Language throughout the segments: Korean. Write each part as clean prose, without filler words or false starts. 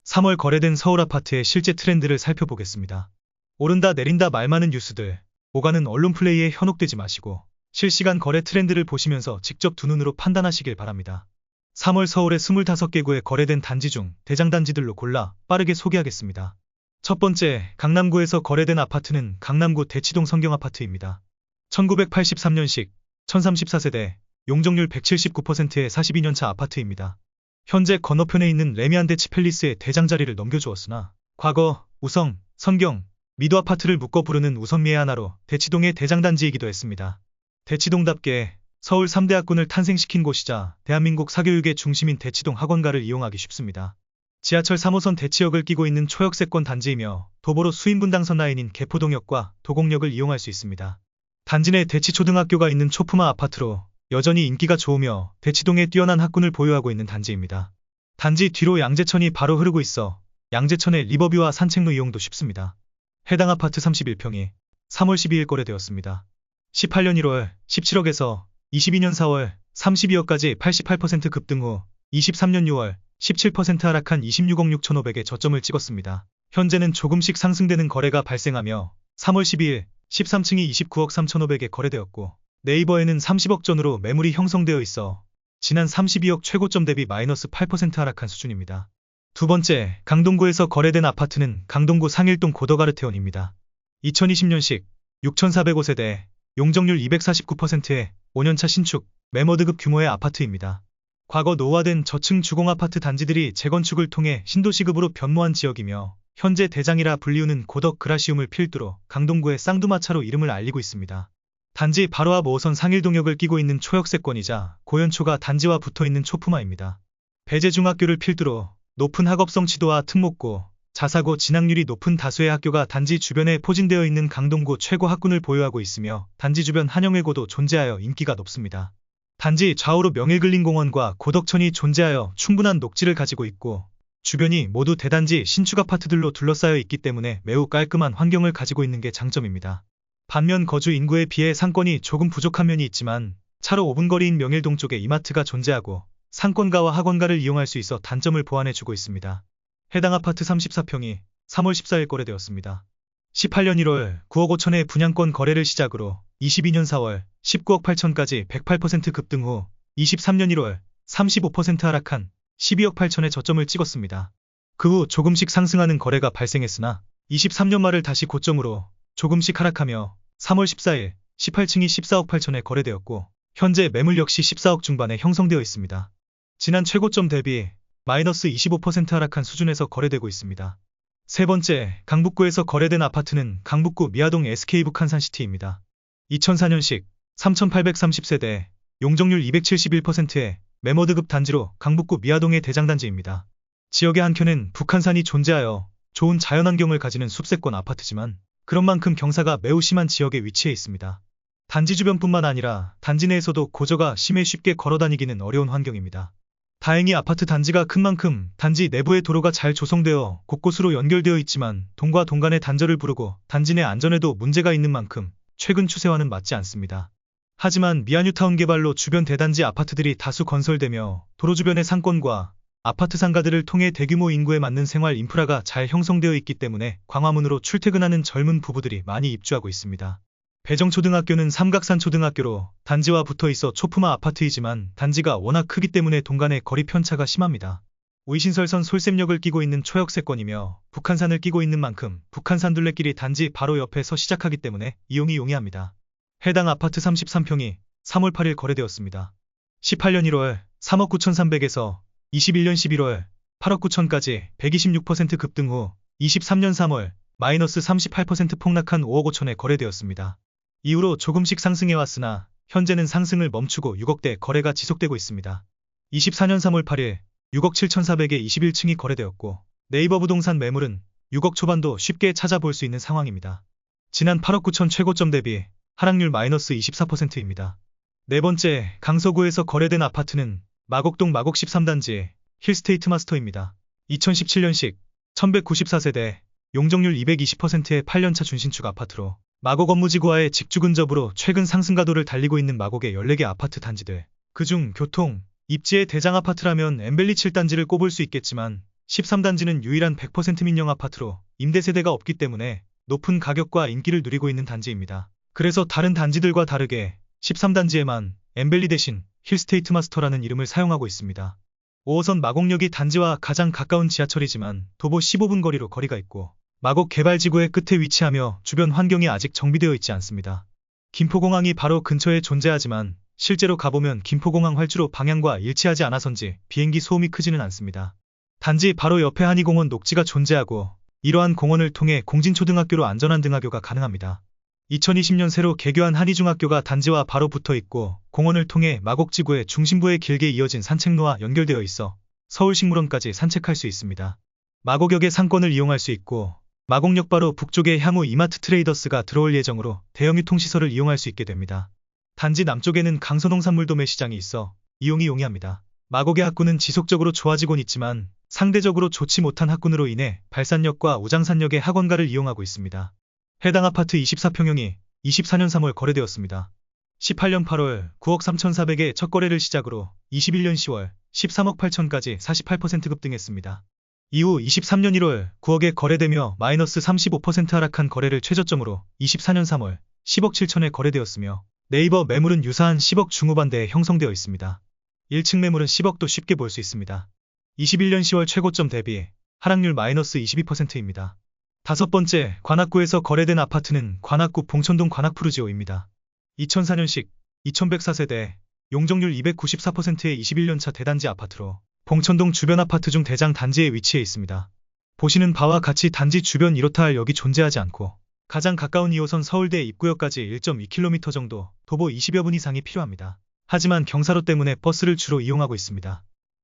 3월 거래된 서울 아파트의 실제 트렌드를 살펴보겠습니다. 오른다 내린다 말 많은 뉴스들, 오가는 언론 플레이에 현혹되지 마시고 실시간 거래 트렌드를 보시면서 직접 두 눈으로 판단하시길 바랍니다. 3월 서울의 25개구에 거래된 단지 중 대장단지들로 골라 빠르게 소개하겠습니다. 첫 번째, 강남구에서 거래된 아파트는 강남구 대치동 성경아파트입니다. 1983년식, 1034세대, 용적률 179%의 42년차 아파트입니다. 현재 건너편에 있는 레미안데치 팰리스의 대장자리를 넘겨주었으나 과거 우성, 성경, 미도 아파트를 묶어 부르는 우선미의 하나로 대치동의 대장단지이기도 했습니다. 대치동답게 서울 3대 학군을 탄생시킨 곳이자 대한민국 사교육의 중심인 대치동 학원가를 이용하기 쉽습니다. 지하철 3호선 대치역을 끼고 있는 초역세권 단지이며 도보로 수인분당선 라인인 개포동역과 도곡역을 이용할 수 있습니다. 단지 내 대치초등학교가 있는 초품화 아파트로 여전히 인기가 좋으며 대치동에 뛰어난 학군을 보유하고 있는 단지입니다. 단지 뒤로 양재천이 바로 흐르고 있어 양재천의 리버뷰와 산책로 이용도 쉽습니다. 해당 아파트 31평이 3월 12일 거래되었습니다. 18년 1월 17억에서 22년 4월 32억까지 88% 급등 후 23년 6월 17% 하락한 26억 6,500에 저점을 찍었습니다. 현재는 조금씩 상승되는 거래가 발생하며 3월 12일 13층이 29억 3,500에 거래되었고 네이버에는 30억 전으로 매물이 형성되어 있어 지난 32억 최고점 대비 마이너스 8% 하락한 수준입니다. 두 번째, 강동구에서 거래된 아파트는 강동구 상일동 고덕아르테온입니다. 2020년식 6,405세대, 용적률 249%의 5년차 신축, 매머드급 규모의 아파트입니다. 과거 노후화된 저층 주공아파트 단지들이 재건축을 통해 신도시급으로 변모한 지역이며 현재 대장이라 불리우는 고덕 그라시움을 필두로 강동구의 쌍두마차로 이름을 알리고 있습니다. 단지 바로 앞 5호선 상일동역을 끼고 있는 초역세권이자 고연초가 단지와 붙어있는 초품화입니다. 배재중학교를 필두로 높은 학업성 치도와 특목고, 자사고 진학률이 높은 다수의 학교가 단지 주변에 포진되어 있는 강동구 최고 학군을 보유하고 있으며 단지 주변 한영외고도 존재하여 인기가 높습니다. 단지 좌우로 명일근린공원과 고덕천이 존재하여 충분한 녹지를 가지고 있고 주변이 모두 대단지 신축 아파트들로 둘러싸여 있기 때문에 매우 깔끔한 환경을 가지고 있는 게 장점입니다. 반면 거주 인구에 비해 상권이 조금 부족한 면이 있지만 차로 5분 거리인 명일동 쪽에 이마트가 존재하고 상권가와 학원가를 이용할 수 있어 단점을 보완해주고 있습니다. 해당 아파트 34평이 3월 14일 거래되었습니다. 18년 1월 9억 5천의 분양권 거래를 시작으로 22년 4월 19억 8천까지 108% 급등 후 23년 1월 35% 하락한 12억 8천의 저점을 찍었습니다. 그 후 조금씩 상승하는 거래가 발생했으나 23년 말을 다시 고점으로 조금씩 하락하며 3월 14일 18층이 14억 8천에 거래되었고 현재 매물 역시 14억 중반에 형성되어 있습니다. 지난 최고점 대비 마이너스 25% 하락한 수준에서 거래되고 있습니다. 세 번째, 강북구에서 거래된 아파트는 강북구 미아동 SK 북한산시티입니다. 2004년식 3,830세대, 용적률 271%의 매머드급 단지로 강북구 미아동의 대장단지입니다. 지역의 한켠엔 북한산이 존재하여 좋은 자연환경을 가지는 숲세권 아파트지만 그런 만큼 경사가 매우 심한 지역에 위치해 있습니다. 단지 주변뿐만 아니라 단지 내에서도 고저가 심해 쉽게 걸어다니기는 어려운 환경입니다. 다행히 아파트 단지가 큰 만큼 단지 내부의 도로가 잘 조성되어 곳곳으로 연결되어 있지만 동과 동 간의 단절을 부르고 단지 내 안전에도 문제가 있는 만큼 최근 추세와는 맞지 않습니다. 하지만 미아뉴타운 개발로 주변 대단지 아파트들이 다수 건설되며 도로 주변의 상권과 아파트 상가들을 통해 대규모 인구에 맞는 생활 인프라가 잘 형성되어 있기 때문에 광화문으로 출퇴근하는 젊은 부부들이 많이 입주하고 있습니다. 배정초등학교는 삼각산초등학교로 단지와 붙어 있어 초품화 아파트이지만 단지가 워낙 크기 때문에 동간의 거리 편차가 심합니다. 우이신설선 솔샘역을 끼고 있는 초역세권이며 북한산을 끼고 있는 만큼 북한산 둘레길이 단지 바로 옆에서 시작하기 때문에 이용이 용이합니다. 해당 아파트 33평이 3월 8일 거래되었습니다. 18년 1월 3억 9,300에서 21년 11월 8억 9천까지 126% 급등 후 23년 3월 마이너스 38% 폭락한 5억 5천에 거래되었습니다. 이후로 조금씩 상승해왔으나 현재는 상승을 멈추고 6억대 거래가 지속되고 있습니다. 24년 3월 8일 6억 7,400에 21층이 거래되었고 네이버 부동산 매물은 6억 초반도 쉽게 찾아볼 수 있는 상황입니다. 지난 8억 9천 최고점 대비 하락률 마이너스 24%입니다. 네 번째, 강서구에서 거래된 아파트는 마곡동 마곡 13단지 힐스테이트 마스터입니다. 2017년식 1194세대, 용적률 220%의 8년차 준신축 아파트로 마곡 업무지구와의 직주 근접으로 최근 상승가도를 달리고 있는 마곡의 14개 아파트 단지들. 그중 교통, 입지의 대장 아파트라면 엠벨리 7단지를 꼽을 수 있겠지만 13단지는 유일한 100% 민영 아파트로 임대 세대가 없기 때문에 높은 가격과 인기를 누리고 있는 단지입니다. 그래서 다른 단지들과 다르게 13단지에만 엠벨리 대신 힐스테이트 마스터라는 이름을 사용하고 있습니다. 5호선 마곡역이 단지와 가장 가까운 지하철이지만 도보 15분 거리로 거리가 있고 마곡 개발지구의 끝에 위치하며 주변 환경이 아직 정비되어 있지 않습니다. 김포공항이 바로 근처에 존재하지만 실제로 가보면 김포공항 활주로 방향과 일치하지 않아서인지 비행기 소음이 크지는 않습니다. 단지 바로 옆에 한의공원 녹지가 존재하고 이러한 공원을 통해 공진초등학교로 안전한 등하교가 가능합니다. 2020년 새로 개교한 한의중학교가 단지와 바로 붙어 있고 공원을 통해 마곡지구의 중심부에 길게 이어진 산책로와 연결되어 있어 서울식물원까지 산책할 수 있습니다. 마곡역의 상권을 이용할 수 있고 마곡역 바로 북쪽에 향후 이마트 트레이더스가 들어올 예정으로 대형 유통시설을 이용할 수 있게 됩니다. 단지 남쪽에는 강서농산물 도매 시장이 있어 이용이 용이합니다. 마곡의 학군은 지속적으로 좋아지곤 있지만 상대적으로 좋지 못한 학군으로 인해 발산역과 우장산역의 학원가를 이용하고 있습니다. 해당 아파트 24평형이 24년 3월 거래되었습니다. 18년 8월 9억 3,400에 첫 거래를 시작으로 21년 10월 13억 8천까지 48% 급등했습니다. 이후 23년 1월 9억에 거래되며 마이너스 35% 하락한 거래를 최저점으로 24년 3월 10억 7천에 거래되었으며 네이버 매물은 유사한 10억 중후반대에 형성되어 있습니다. 1층 매물은 10억도 쉽게 볼 수 있습니다. 21년 10월 최고점 대비 하락률 마이너스 22%입니다. 다섯 번째, 관악구에서 거래된 아파트는 관악구 봉천동 관악푸르지오입니다. 2004년식 2104세대, 용적률 294%의 21년차 대단지 아파트로 봉천동 주변 아파트 중 대장 단지에 위치해 있습니다. 보시는 바와 같이 단지 주변 이렇다 할 역이 존재하지 않고 가장 가까운 2호선 서울대 입구역까지 1.2km 정도 도보 20여 분 이상이 필요합니다. 하지만 경사로 때문에 버스를 주로 이용하고 있습니다.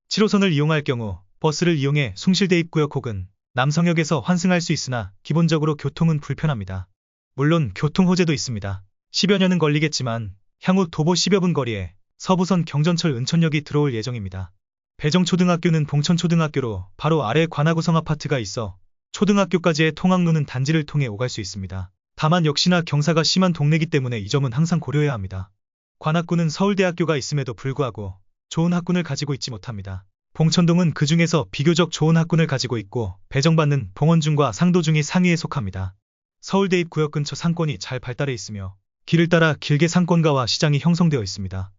7호선을 이용할 경우 버스를 이용해 숭실대 입구역 혹은 남성역에서 환승할 수 있으나 기본적으로 교통은 불편합니다. 물론 교통 호재도 있습니다. 10여 년은 걸리겠지만 향후 도보 10여 분 거리에 서부선 경전철 은천역이 들어올 예정입니다. 배정초등학교는 봉천초등학교로 바로 아래 관악구성 아파트가 있어 초등학교까지의 통학로는 단지를 통해 오갈 수 있습니다. 다만 역시나 경사가 심한 동네이기 때문에 이 점은 항상 고려해야 합니다. 관악구는 서울대학교가 있음에도 불구하고 좋은 학군을 가지고 있지 못합니다. 봉천동은 그 중에서 비교적 좋은 학군을 가지고 있고 배정받는 봉원중과 상도중이 상위에 속합니다. 서울대 입구역 근처 상권이 잘 발달해 있으며 길을 따라 길게 상권가와 시장이 형성되어 있습니다.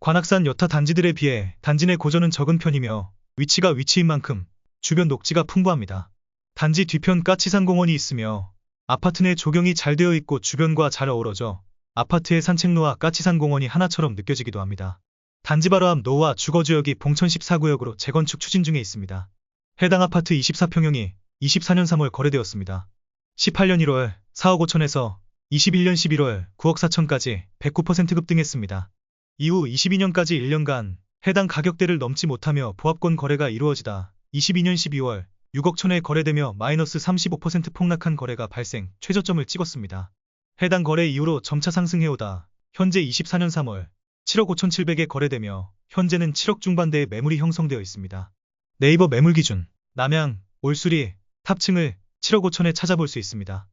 관악산 여타 단지들에 비해 단지 내 고전은 적은 편이며 위치가 위치인 만큼 주변 녹지가 풍부합니다. 단지 뒤편 까치산 공원이 있으며 아파트 내 조경이 잘 되어 있고 주변과 잘 어우러져 아파트의 산책로와 까치산 공원이 하나처럼 느껴지기도 합니다. 단지 바로 앞 노후화 주거지역이 봉천 14구역으로 재건축 추진 중에 있습니다. 해당 아파트 24평형이 24년 3월 거래되었습니다. 18년 1월 4억 5천에서 21년 11월 9억 4천까지 109% 급등했습니다. 이후 22년까지 1년간 해당 가격대를 넘지 못하며 보합권 거래가 이루어지다 22년 12월 6억 천에 거래되며 마이너스 35% 폭락한 거래가 발생, 최저점을 찍었습니다. 해당 거래 이후로 점차 상승해오다 현재 24년 3월 7억 5천7백에 거래되며 현재는 7억 중반대의 매물이 형성되어 있습니다. 네이버 매물 기준, 남양, 올수리, 탑층을 7억 5천에 찾아볼 수 있습니다.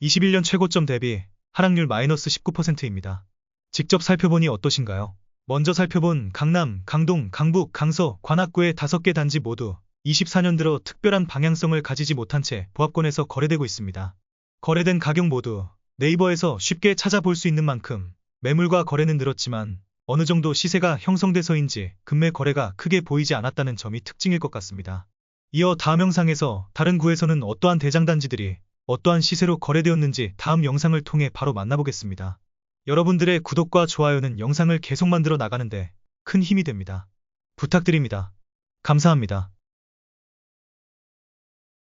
21년 최고점 대비 하락률 마이너스 19%입니다. 직접 살펴보니 어떠신가요? 먼저 살펴본 강남, 강동, 강북, 강서, 관악구의 5개 단지 모두 24년 들어 특별한 방향성을 가지지 못한 채 보합권에서 거래되고 있습니다. 거래된 가격 모두 네이버에서 쉽게 찾아볼 수 있는 만큼 매물과 거래는 늘었지만 어느 정도 시세가 형성돼서인지 급매 거래가 크게 보이지 않았다는 점이 특징일 것 같습니다. 이어 다음 영상에서 다른 구에서는 어떠한 대장단지들이 어떠한 시세로 거래되었는지 다음 영상을 통해 바로 만나보겠습니다. 여러분들의 구독과 좋아요는 영상을 계속 만들어 나가는데 큰 힘이 됩니다. 부탁드립니다. 감사합니다.